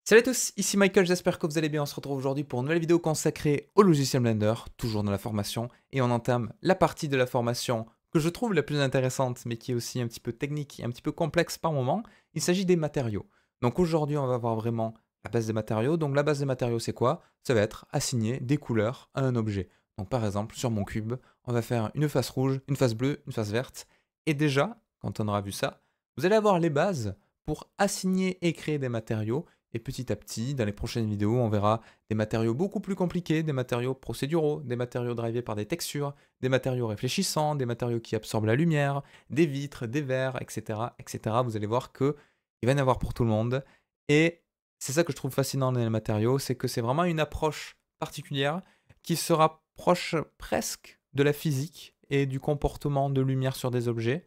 Salut à tous, ici Michael, j'espère que vous allez bien. On se retrouve aujourd'hui pour une nouvelle vidéo consacrée au logiciel Blender, toujours dans la formation, et on entame la partie de la formation que je trouve la plus intéressante, mais qui est aussi un petit peu technique et un petit peu complexe par moment. Il s'agit des matériaux. Donc aujourd'hui, on va voir vraiment la base des matériaux. Donc la base des matériaux, c'est quoi? Ça va être assigner des couleurs à un objet. Donc par exemple, sur mon cube, on va faire une face rouge, une face bleue, une face verte. Et déjà, quand on aura vu ça, vous allez avoir les bases pour assigner et créer des matériaux. Et petit à petit, dans les prochaines vidéos, on verra des matériaux beaucoup plus compliqués, des matériaux procéduraux, des matériaux drivés par des textures, des matériaux réfléchissants, des matériaux qui absorbent la lumière, des vitres, des verres, etc. etc. Vous allez voir qu'il va y en avoir pour tout le monde. Et c'est ça que je trouve fascinant dans les matériaux, c'est que c'est vraiment une approche particulière qui se rapproche presque de la physique et du comportement de lumière sur des objets.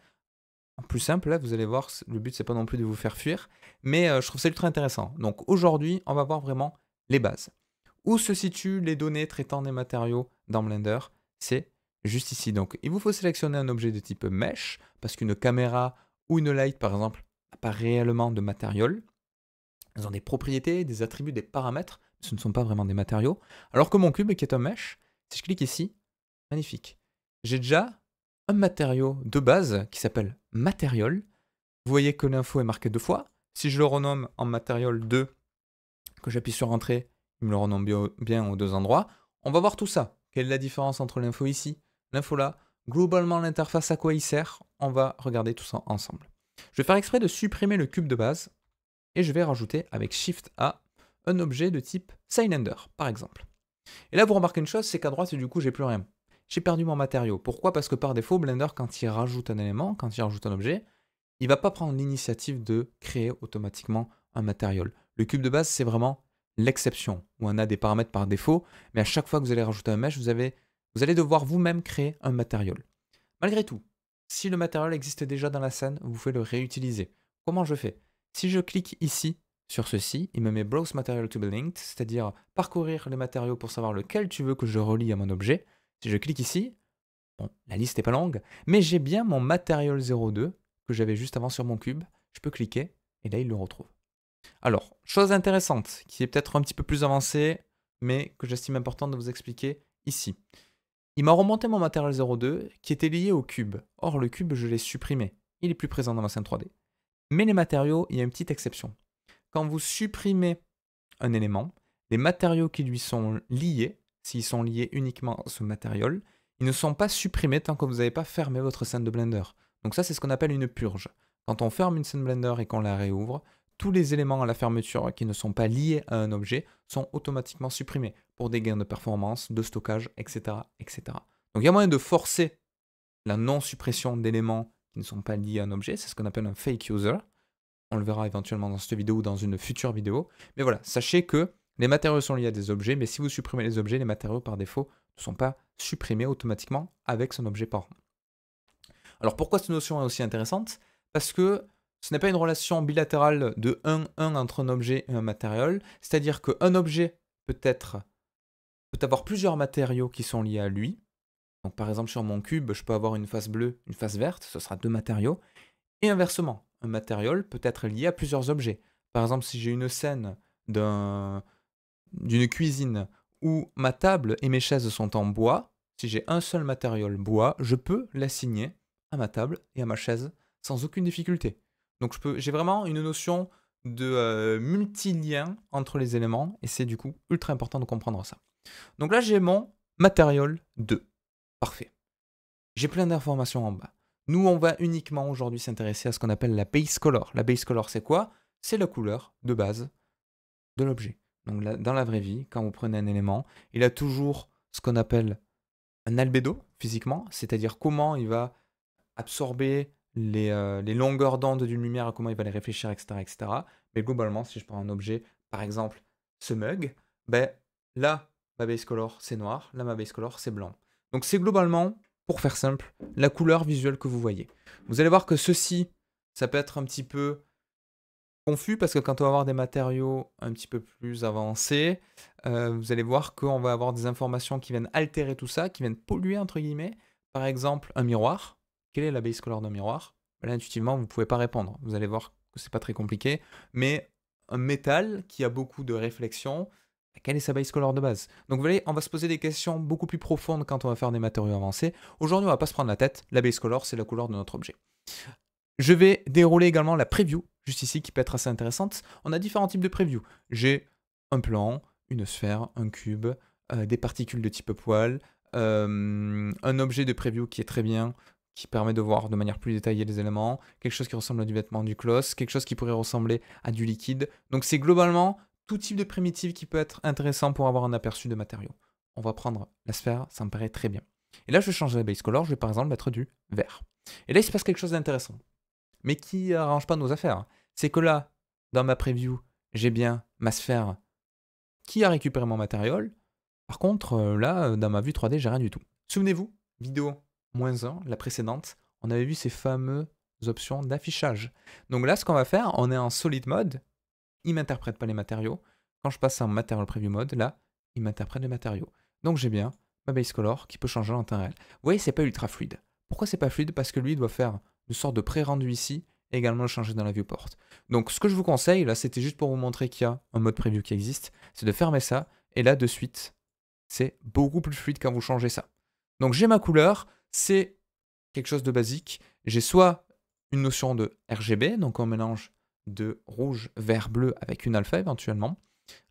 En plus simple, là, vous allez voir, le but, c'est pas non plus de vous faire fuir, mais je trouve ça ultra intéressant. Donc aujourd'hui, on va voir vraiment les bases. Où se situent les données traitant des matériaux dans Blender? C'est juste ici. Donc il vous faut sélectionner un objet de type Mesh, parce qu'une caméra ou une light, par exemple, n'a pas réellement de matériel. Elles ont des propriétés, des attributs, des paramètres, mais ce ne sont pas vraiment des matériaux. Alors que mon cube, qui est un Mesh, si je clique ici, magnifique. J'ai déjà un matériau de base qui s'appelle Material. Vous voyez que l'info est marquée deux fois. Si je le renomme en Material 2, que j'appuie sur Entrée, il me le renomme bien aux deux endroits. On va voir tout ça. Quelle est la différence entre l'info ici, l'info là? Globalement, l'interface, à quoi il sert? On va regarder tout ça ensemble. Je vais faire exprès de supprimer le cube de base et je vais rajouter avec Shift A un objet de type Cylinder, par exemple. Et là, vous remarquez une chose, c'est qu'à droite, du coup, j'ai plus rien. J'ai perdu mon matériau. Pourquoi? Parce que par défaut, Blender, quand il rajoute un élément, quand il rajoute un objet, il ne va pas prendre l'initiative de créer automatiquement un matériau. Le cube de base, c'est vraiment l'exception, où on a des paramètres par défaut, mais à chaque fois que vous allez rajouter un mesh, vous allez devoir vous-même créer un matériau. Malgré tout, si le matériau existe déjà dans la scène, vous pouvez le réutiliser. Comment je fais? Si je clique ici sur ceci, il me met Browse Material to be linked, c'est-à-dire parcourir les matériaux pour savoir lequel tu veux que je relie à mon objet. Si je clique ici, bon, la liste n'est pas longue, mais j'ai bien mon Material 02 que j'avais juste avant sur mon cube. Je peux cliquer et là il le retrouve. Alors, chose intéressante, qui est peut-être un petit peu plus avancée, mais que j'estime important de vous expliquer ici. Il m'a remonté mon Material 02 qui était lié au cube. Or, le cube, je l'ai supprimé. Il est plus présent dans ma scène 3D. Mais les matériaux, il y a une petite exception. Quand vous supprimez un élément, les matériaux qui lui sont liés, s'ils sont liés uniquement à ce matériau, ils ne sont pas supprimés tant que vous n'avez pas fermé votre scène de Blender. Donc ça, c'est ce qu'on appelle une purge. Quand on ferme une scène Blender et qu'on la réouvre, tous les éléments à la fermeture qui ne sont pas liés à un objet sont automatiquement supprimés pour des gains de performance, de stockage, etc. etc. Donc il y a moyen de forcer la non-suppression d'éléments qui ne sont pas liés à un objet, c'est ce qu'on appelle un fake user. On le verra éventuellement dans cette vidéo ou dans une future vidéo. Mais voilà, sachez que les matériaux sont liés à des objets, mais si vous supprimez les objets, les matériaux par défaut ne sont pas supprimés automatiquement avec son objet parent. Alors pourquoi cette notion est aussi intéressante? Parce que ce n'est pas une relation bilatérale de 1-1 entre un objet et un matériau, c'est-à-dire qu'un objet peut avoir plusieurs matériaux qui sont liés à lui. Donc par exemple sur mon cube, je peux avoir une face bleue, une face verte, ce sera deux matériaux. Et inversement, un matériau peut être lié à plusieurs objets. Par exemple, si j'ai une scène d'une cuisine où ma table et mes chaises sont en bois, si j'ai un seul matériau bois, je peux l'assigner à ma table et à ma chaise sans aucune difficulté. Donc j'ai vraiment une notion de multilien entre les éléments et c'est du coup ultra important de comprendre ça. Donc là, j'ai mon matériau 2. Parfait. J'ai plein d'informations en bas. Nous, on va uniquement aujourd'hui s'intéresser à ce qu'on appelle la base color. La base color, c'est quoi? C'est la couleur de base de l'objet. Donc là, dans la vraie vie, quand vous prenez un élément, il a toujours ce qu'on appelle un albédo physiquement, c'est-à-dire comment il va absorber les longueurs d'onde d'une lumière, comment il va les réfléchir, etc., etc. Mais globalement, si je prends un objet, par exemple ce mug, ben, là, ma base color, c'est noir, là, ma base color, c'est blanc. Donc c'est globalement, pour faire simple, la couleur visuelle que vous voyez. Vous allez voir que ceci, ça peut être un petit peu confus parce que quand on va avoir des matériaux un petit peu plus avancés, vous allez voir qu'on va avoir des informations qui viennent altérer tout ça, qui viennent polluer entre guillemets. Par exemple, un miroir. Quelle est la base color d'un miroir? Là, intuitivement, vous ne pouvez pas répondre. Vous allez voir que c'est pas très compliqué, mais un métal qui a beaucoup de réflexion, quelle est sa base color de base? Donc vous voyez, on va se poser des questions beaucoup plus profondes quand on va faire des matériaux avancés. Aujourd'hui, on va pas se prendre la tête. La base color, c'est la couleur de notre objet. Je vais dérouler également la preview, juste ici, qui peut être assez intéressante. On a différents types de preview. J'ai un plan, une sphère, un cube, des particules de type poil, un objet de preview qui est très bien, qui permet de voir de manière plus détaillée les éléments, quelque chose qui ressemble à du vêtement, du cloth, quelque chose qui pourrait ressembler à du liquide. Donc c'est globalement tout type de primitive qui peut être intéressant pour avoir un aperçu de matériaux. On va prendre la sphère, ça me paraît très bien. Et là, je vais changer la base color, je vais par exemple mettre du vert. Et là, il se passe quelque chose d'intéressant, mais qui n'arrange pas nos affaires. C'est que là, dans ma preview, j'ai bien ma sphère qui a récupéré mon matériel. Par contre, là, dans ma vue 3D, j'ai rien du tout. Souvenez-vous, vidéo -1, la précédente, on avait vu ces fameuses options d'affichage. Donc là, ce qu'on va faire, on est en solid mode. Il ne m'interprète pas les matériaux. Quand je passe en material preview mode, là, il m'interprète les matériaux. Donc j'ai bien ma base color qui peut changer en temps réel. Vous voyez, c'est pas ultra fluide. Pourquoi c'est pas fluide? Parce que lui, il doit faire une sorte de pré-rendu ici et également le changer dans la viewport. Donc ce que je vous conseille, là, c'était juste pour vous montrer qu'il y a un mode preview qui existe, c'est de fermer ça. Et là, de suite, c'est beaucoup plus fluide quand vous changez ça. Donc j'ai ma couleur, c'est quelque chose de basique. J'ai soit une notion de RGB, donc un mélange de rouge, vert, bleu avec une alpha éventuellement.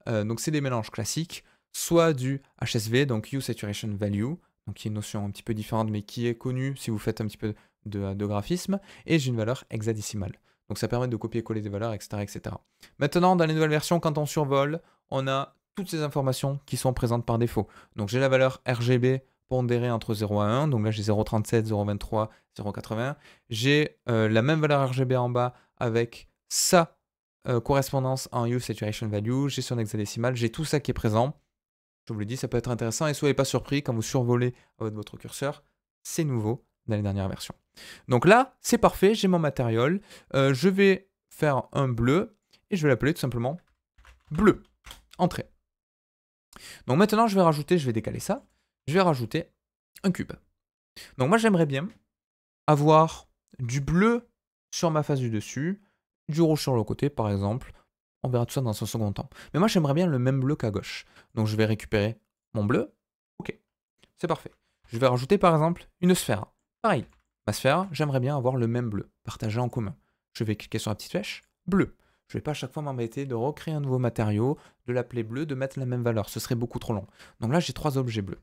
Donc c'est des mélanges classiques, soit du HSV, donc Hue Saturation Value, donc qui est une notion un petit peu différente mais qui est connue si vous faites un petit peu de graphisme, et j'ai une valeur hexadécimale. Donc ça permet de copier-coller des valeurs, etc., etc. Maintenant, dans les nouvelles versions, quand on survole, on a toutes ces informations qui sont présentes par défaut. Donc j'ai la valeur RGB pondérée entre 0 à 1, donc là j'ai 0,37, 0,23, 0,80. J'ai la même valeur RGB en bas avec sa correspondance en Hue Saturation Value, j'ai son hexadécimal, j'ai tout ça qui est présent. Je vous l'ai dit, ça peut être intéressant et soyez pas surpris quand vous survolez avec votre curseur, c'est nouveau dans les dernières versions. Donc là, c'est parfait, j'ai mon matériel. Je vais faire un bleu et je vais l'appeler tout simplement bleu. Entrée. Donc maintenant, je vais décaler ça, je vais rajouter un cube. Donc moi, j'aimerais bien avoir du bleu sur ma face du dessus, du rouge sur le côté, par exemple. On verra tout ça dans un second temps. Mais moi, j'aimerais bien le même bleu qu'à gauche. Donc je vais récupérer mon bleu. Ok, c'est parfait. Je vais rajouter par exemple une sphère. Pareil, ma sphère, j'aimerais bien avoir le même bleu, partagé en commun. Je vais cliquer sur la petite flèche, bleu. Je ne vais pas à chaque fois m'embêter de recréer un nouveau matériau, de l'appeler bleu, de mettre la même valeur. Ce serait beaucoup trop long. Donc là, j'ai 3 objets bleus.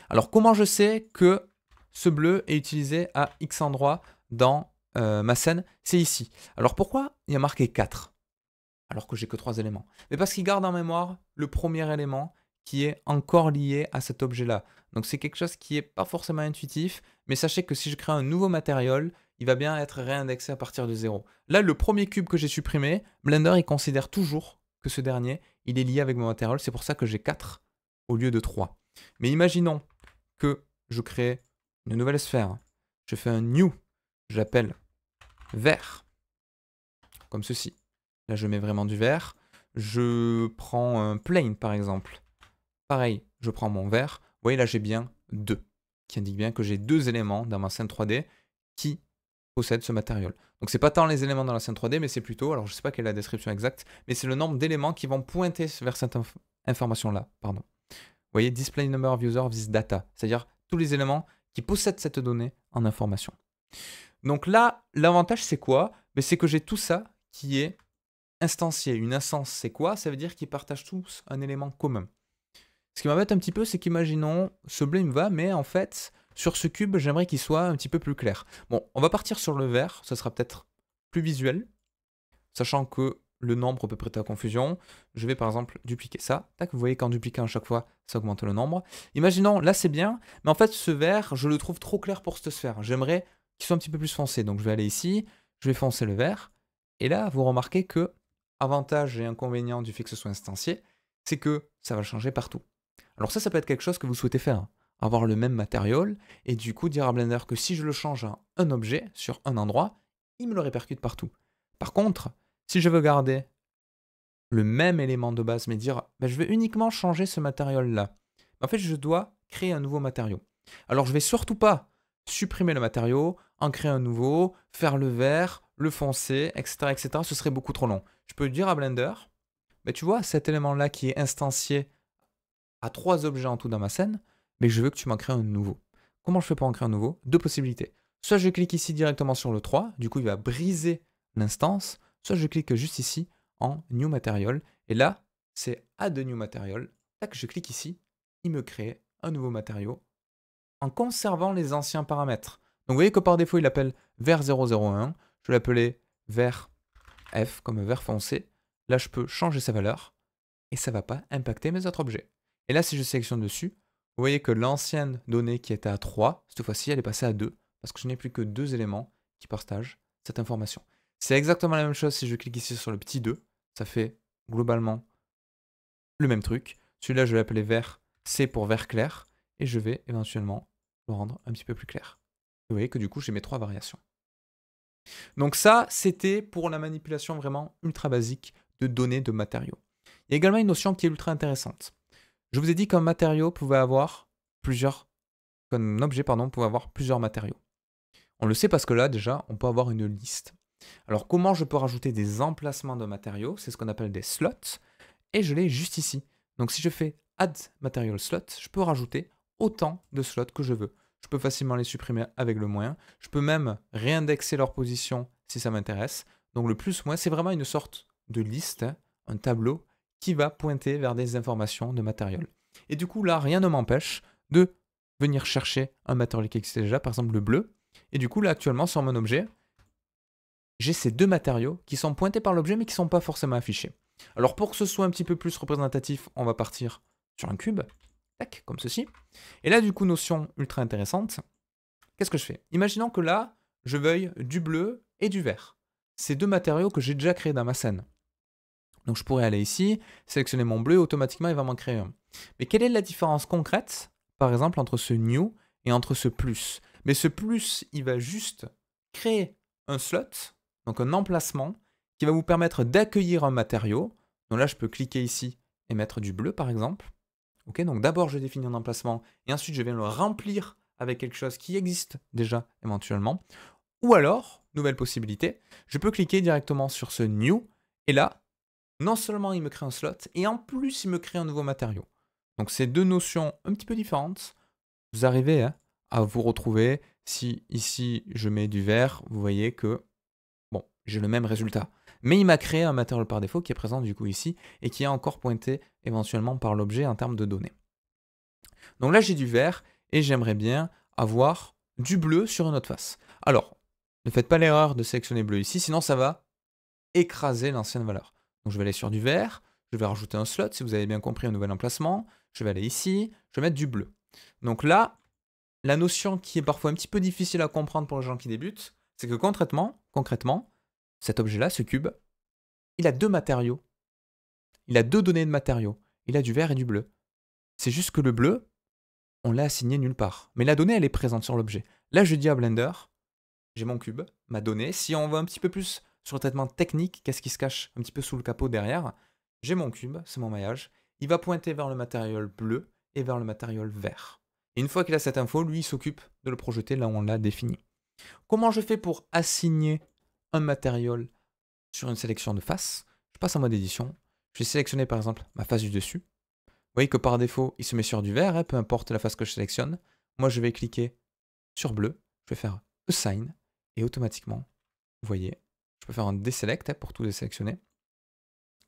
Alors, comment je sais que ce bleu est utilisé à X endroit dans ma scène? C'est ici. Alors, pourquoi il y a marqué 4 alors que j'ai que 3 éléments? Mais parce qu'il garde en mémoire le premier élément qui est encore lié à cet objet-là. Donc c'est quelque chose qui n'est pas forcément intuitif, mais sachez que si je crée un nouveau matériel, il va bien être réindexé à partir de 0. Là, le premier cube que j'ai supprimé, Blender il considère toujours que ce dernier, il est lié avec mon matériel. C'est pour ça que j'ai 4 au lieu de 3. Mais imaginons que je crée une nouvelle sphère. Je fais un new, je l'appelle vert, comme ceci. Là, je mets vraiment du vert. Je prends un plane, par exemple. Pareil, je prends mon vert. Vous voyez, là, j'ai bien 2, qui indique bien que j'ai 2 éléments dans ma scène 3D qui possèdent ce matériel. Donc, c'est pas tant les éléments dans la scène 3D, mais c'est plutôt, alors je ne sais pas quelle est la description exacte, mais c'est le nombre d'éléments qui vont pointer vers cette information-là. Pardon. Vous voyez, display number of user of this data, c'est-à-dire tous les éléments qui possèdent cette donnée en information. Donc là, l'avantage, c'est quoi? C'est que j'ai tout ça qui est instancié. Une instance, c'est quoi? Ça veut dire qu'ils partagent tous un élément commun. Ce qui m'embête un petit peu, c'est qu'imaginons, ce bleu il me va, mais en fait, sur ce cube, j'aimerais qu'il soit un petit peu plus clair. Bon, on va partir sur le vert, ça sera peut-être plus visuel, sachant que le nombre peut prêter à confusion. Je vais par exemple dupliquer ça. Tac, vous voyez qu'en dupliquant à chaque fois, ça augmente le nombre. Imaginons, là c'est bien, mais en fait ce vert, je le trouve trop clair pour cette sphère. J'aimerais qu'il soit un petit peu plus foncé. Donc je vais aller ici, je vais foncer le vert. Et là, vous remarquez que, avantage et inconvénient du fait que ce soit instancié, c'est que ça va changer partout. Alors ça peut être quelque chose que vous souhaitez faire. Avoir le même matériel, et du coup dire à Blender que si je le change à un objet, sur un endroit, il me le répercute partout. Par contre, si je veux garder le même élément de base, mais dire je vais uniquement changer ce matériel-là, en fait je dois créer un nouveau matériau. Alors je ne vais surtout pas supprimer le matériau, en créer un nouveau, faire le vert, le foncé, etc., etc., ce serait beaucoup trop long. Je peux dire à Blender, mais tu vois, cet élément-là qui est instancié à 3 objets en tout dans ma scène, mais je veux que tu m'en crées un nouveau. Comment je fais pour en créer un nouveau? Deux possibilités. Soit je clique ici directement sur le 3, du coup il va briser l'instance, soit je clique juste ici en New Material, et là, c'est Add New Material. Tac, je clique ici, il me crée un nouveau matériau en conservant les anciens paramètres. Donc vous voyez que par défaut, il appelle vert 001, je vais l'appeler vert F comme vert foncé. Là, je peux changer sa valeur et ça ne va pas impacter mes autres objets. Et là, si je sélectionne dessus, vous voyez que l'ancienne donnée qui était à 3, cette fois-ci, elle est passée à 2, parce que je n'ai plus que 2 éléments qui partagent cette information. C'est exactement la même chose si je clique ici sur le petit 2, ça fait globalement le même truc. Celui-là, je vais l'appeler vert C pour vert clair, et je vais éventuellement le rendre un petit peu plus clair. Vous voyez que du coup, j'ai mes 3 variations. Donc ça, c'était pour la manipulation vraiment ultra basique de données de matériaux. Il y a également une notion qui est ultra intéressante. Je vous ai dit qu'un matériau pouvait avoir qu'un objet pouvait avoir plusieurs matériaux. On le sait parce que là, déjà, on peut avoir une liste. Alors, comment je peux rajouter des emplacements de matériaux? C'est ce qu'on appelle des slots. Et je l'ai juste ici. Donc, si je fais Add Material Slot, je peux rajouter autant de slots que je veux. Je peux facilement les supprimer avec le moins. Je peux même réindexer leur position si ça m'intéresse. Donc, le plus-moins, c'est vraiment une sorte de liste, un tableau qui va pointer vers des informations de matériel. Et du coup, là, rien ne m'empêche de venir chercher un matériel qui existait déjà, par exemple le bleu. Et du coup, là, actuellement, sur mon objet, j'ai ces 2 matériaux qui sont pointés par l'objet, mais qui ne sont pas forcément affichés. Alors, pour que ce soit un petit peu plus représentatif, on va partir sur un cube, tac, comme ceci. Et là, du coup, notion ultra intéressante, qu'est-ce que je fais? Imaginons que là, je veuille du bleu et du vert. Ces 2 matériaux que j'ai déjà créés dans ma scène. Donc, je pourrais aller ici, sélectionner mon bleu, automatiquement, il va m'en créer un. Mais quelle est la différence concrète, par exemple, entre ce new et entre ce plus? Mais ce plus, il va juste créer un slot, donc un emplacement, qui va vous permettre d'accueillir un matériau. Donc là, je peux cliquer ici et mettre du bleu, par exemple. Ok, donc d'abord, je définis un emplacement, et ensuite, je viens le remplir avec quelque chose qui existe déjà éventuellement. Ou alors, nouvelle possibilité, je peux cliquer directement sur ce new, et là, non seulement il me crée un slot, et en plus il me crée un nouveau matériau. Donc c'est 2 notions un petit peu différentes. Vous arrivez à vous retrouver. Si ici je mets du vert, vous voyez que bon, j'ai le même résultat. Mais il m'a créé un matériau par défaut qui est présent du coup ici, et qui est encore pointé éventuellement par l'objet en termes de données. Donc là j'ai du vert, et j'aimerais bien avoir du bleu sur une autre face. Alors, ne faites pas l'erreur de sélectionner bleu ici, sinon ça va écraser l'ancienne valeur. Donc je vais aller sur du vert, je vais rajouter un slot, si vous avez bien compris, un nouvel emplacement. Je vais aller ici, je vais mettre du bleu. Donc là, la notion qui est parfois un petit peu difficile à comprendre pour les gens qui débutent, c'est que concrètement, cet objet-là, ce cube, il a 2 matériaux. Il a 2 données de matériaux. Il a du vert et du bleu. C'est juste que le bleu, on l'a assigné nulle part. Mais la donnée, elle est présente sur l'objet. Là, je dis à Blender, j'ai mon cube, ma donnée. Si on va un petit peu plus sur le traitement technique, qu'est-ce qui se cache un petit peu sous le capot derrière? J'ai mon cube, c'est mon maillage. Il va pointer vers le matériel bleu et vers le matériel vert. Et une fois qu'il a cette info, lui, il s'occupe de le projeter là où on l'a défini. Comment je fais pour assigner un matériel sur une sélection de face? Je passe en mode édition. Je vais sélectionner par exemple ma face du dessus. Vous voyez que par défaut, il se met sur du vert, peu importe la face que je sélectionne. Moi, je vais cliquer sur bleu. Je vais faire Assign. Et automatiquement, vous voyez, je peux faire un déselect pour tout désélectionner.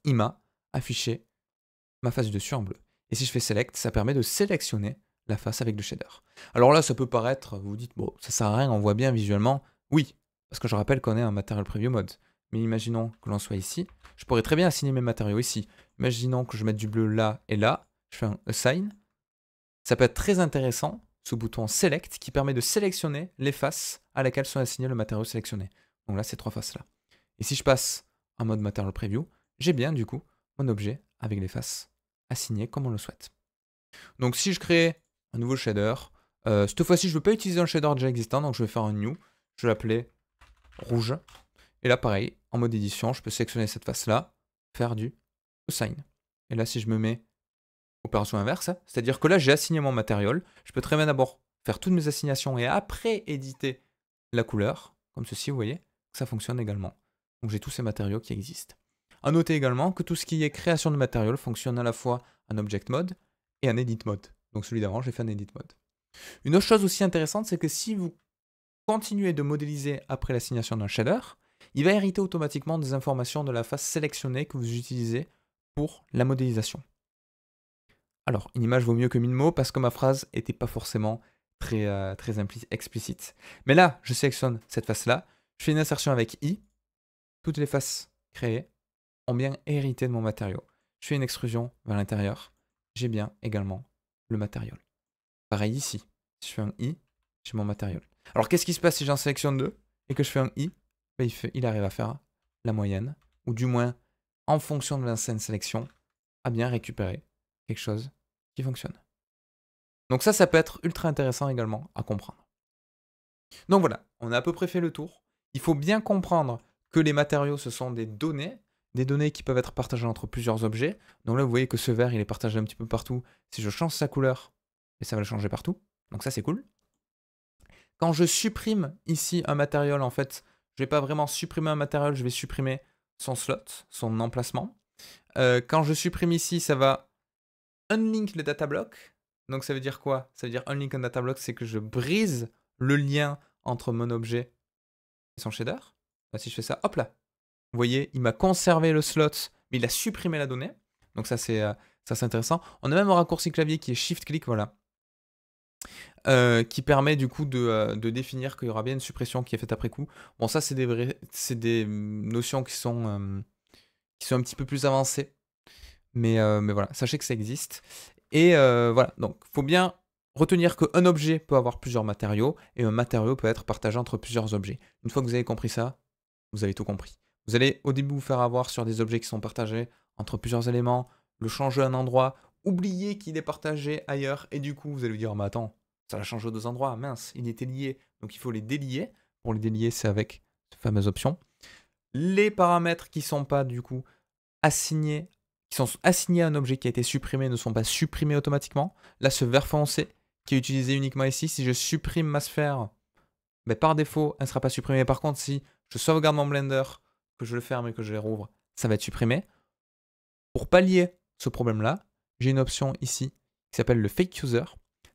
Il m'a affiché ma face du dessus en bleu. Et si je fais select, ça permet de sélectionner la face avec le shader. Alors là, ça peut paraître, vous vous dites, bon, ça sert à rien, on voit bien visuellement. Oui, parce que je rappelle qu'on est un Material Preview Mode. Mais imaginons que l'on soit ici. Je pourrais très bien assigner mes matériaux ici. Imaginons que je mette du bleu là et là. Je fais un Assign. Ça peut être très intéressant, ce bouton Select, qui permet de sélectionner les faces à laquelle sont assignés le matériau sélectionné. Donc là, ces 3 faces-là. Et si je passe en mode Material Preview, j'ai bien du coup mon objet avec les faces assignées comme on le souhaite. Donc si je crée un nouveau shader, cette fois-ci je ne veux pas utiliser un shader déjà existant, donc je vais faire un new, je vais l'appeler rouge. Et là pareil, en mode édition, je peux sélectionner cette face-là, faire du Assign. Et là si je me mets opération inverse, c'est-à-dire que là j'ai assigné mon matériel, je peux très bien d'abord faire toutes mes assignations et après éditer la couleur, comme ceci vous voyez, ça fonctionne également. Donc j'ai tous ces matériaux qui existent. À noter également que tout ce qui est création de matériaux fonctionne à la fois en Object Mode et en Edit Mode. Donc celui d'avant, j'ai fait en Edit Mode. Une autre chose aussi intéressante, c'est que si vous continuez de modéliser après l'assignation d'un shader, il va hériter automatiquement des informations de la face sélectionnée que vous utilisez pour la modélisation. Alors, une image vaut mieux que 1000 mots parce que ma phrase n'était pas forcément très explicite. Mais là, je sélectionne cette face-là, je fais une insertion avec I, toutes les faces créées ont bien hérité de mon matériau. Je fais une extrusion vers l'intérieur, j'ai bien également le matériau. Pareil ici, si je fais un I, j'ai mon matériau. Alors qu'est-ce qui se passe si j'en sélectionne deux et que je fais un I? Ben, il arrive à faire la moyenne, ou du moins, en fonction de l'ancienne sélection, à bien récupérer quelque chose qui fonctionne. Donc ça peut être ultra intéressant également à comprendre. Donc voilà, on a à peu près fait le tour. Il faut bien comprendre que les matériaux, ce sont des données qui peuvent être partagées entre plusieurs objets. Donc là, vous voyez que ce vert, il est partagé un petit peu partout. Si je change sa couleur, et ça va le changer partout. Donc ça, c'est cool. Quand je supprime ici un matériau, en fait, je ne vais pas vraiment supprimer un matériau, je vais supprimer son slot, son emplacement. Quand je supprime ici, ça va unlink le data block. Donc ça veut dire quoi? Ça veut dire unlink un data block, c'est que je brise le lien entre mon objet et son shader. Là, si je fais ça, hop là. Vous voyez, il m'a conservé le slot, mais il a supprimé la donnée. Donc ça, c'est intéressant. On a même un raccourci clavier qui est Shift-Click, voilà. Qui permet du coup de définir qu'il y aura bien une suppression qui est faite après coup. Bon, ça, c'est des notions qui sont un petit peu plus avancées. Mais voilà, sachez que ça existe. Et voilà, donc il faut bien retenir qu'un objet peut avoir plusieurs matériaux et un matériau peut être partagé entre plusieurs objets. Une fois que vous avez compris ça, vous avez tout compris. Vous allez au début vous faire avoir sur des objets qui sont partagés entre plusieurs éléments, le changer à un endroit, oublier qu'il est partagé ailleurs, et du coup vous allez vous dire, mais attends, ça l'a changé aux deux endroits, mince, il était lié, donc il faut les délier. Pour les délier, c'est avec cette fameuse option. Les paramètres qui sont pas du coup assignés, qui sont assignés à un objet qui a été supprimé ne sont pas supprimés automatiquement. Là, ce vert foncé qui est utilisé uniquement ici, si je supprime ma sphère, ben, par défaut, elle ne sera pas supprimée. Par contre, si je sauvegarde mon Blender, que je le ferme et que je le rouvre, ça va être supprimé. Pour pallier ce problème-là, j'ai une option ici qui s'appelle le fake user.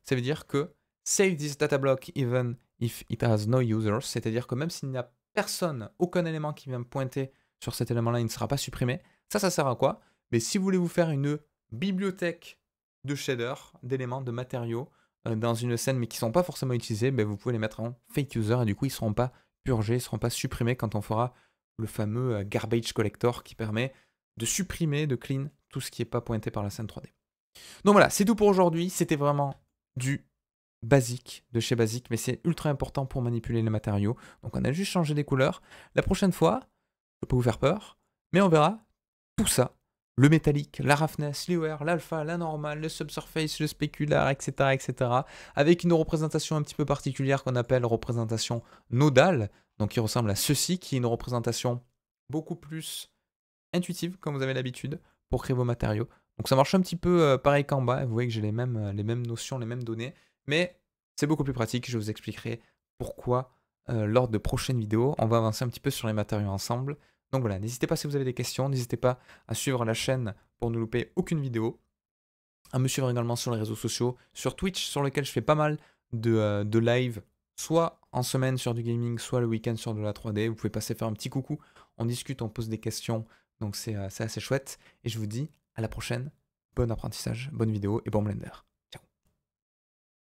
Ça veut dire que save this data block even if it has no users, c'est-à-dire que même s'il n'y a personne, aucun élément qui vient me pointer sur cet élément-là, il ne sera pas supprimé. Ça sert à quoi? Mais si vous voulez vous faire une bibliothèque de shaders, d'éléments, de matériaux dans une scène mais qui ne sont pas forcément utilisés, ben vous pouvez les mettre en fake user et du coup ils ne seront pas purgés, ils ne seront pas supprimés quand on fera le fameux garbage collector qui permet de supprimer, de clean tout ce qui n'est pas pointé par la scène 3D. Donc voilà, c'est tout pour aujourd'hui. C'était vraiment du basique, de chez basique, mais c'est ultra important pour manipuler les matériaux. Donc on a juste changé des couleurs. La prochaine fois, je peux vous faire peur, mais on verra tout ça. Le métallique, la roughness, l'UR, l'alpha, la normale, le subsurface, le spéculaire, etc., etc. Avec une représentation un petit peu particulière qu'on appelle représentation nodale, donc qui ressemble à ceci, qui est une représentation beaucoup plus intuitive, comme vous avez l'habitude, pour créer vos matériaux. Donc ça marche un petit peu pareil qu'en bas, vous voyez que j'ai les mêmes notions, les mêmes données, mais c'est beaucoup plus pratique, je vous expliquerai pourquoi lors de prochaines vidéos. On va avancer un petit peu sur les matériaux ensemble. Donc voilà, n'hésitez pas si vous avez des questions, n'hésitez pas à suivre la chaîne pour ne louper aucune vidéo, à me suivre également sur les réseaux sociaux, sur Twitch, sur lequel je fais pas mal de live, soit en semaine sur du gaming, soit le week-end sur de la 3D. Vous pouvez passer faire un petit coucou, on discute, on pose des questions, donc c'est assez chouette. Et je vous dis à la prochaine, bon apprentissage, bonne vidéo et bon Blender.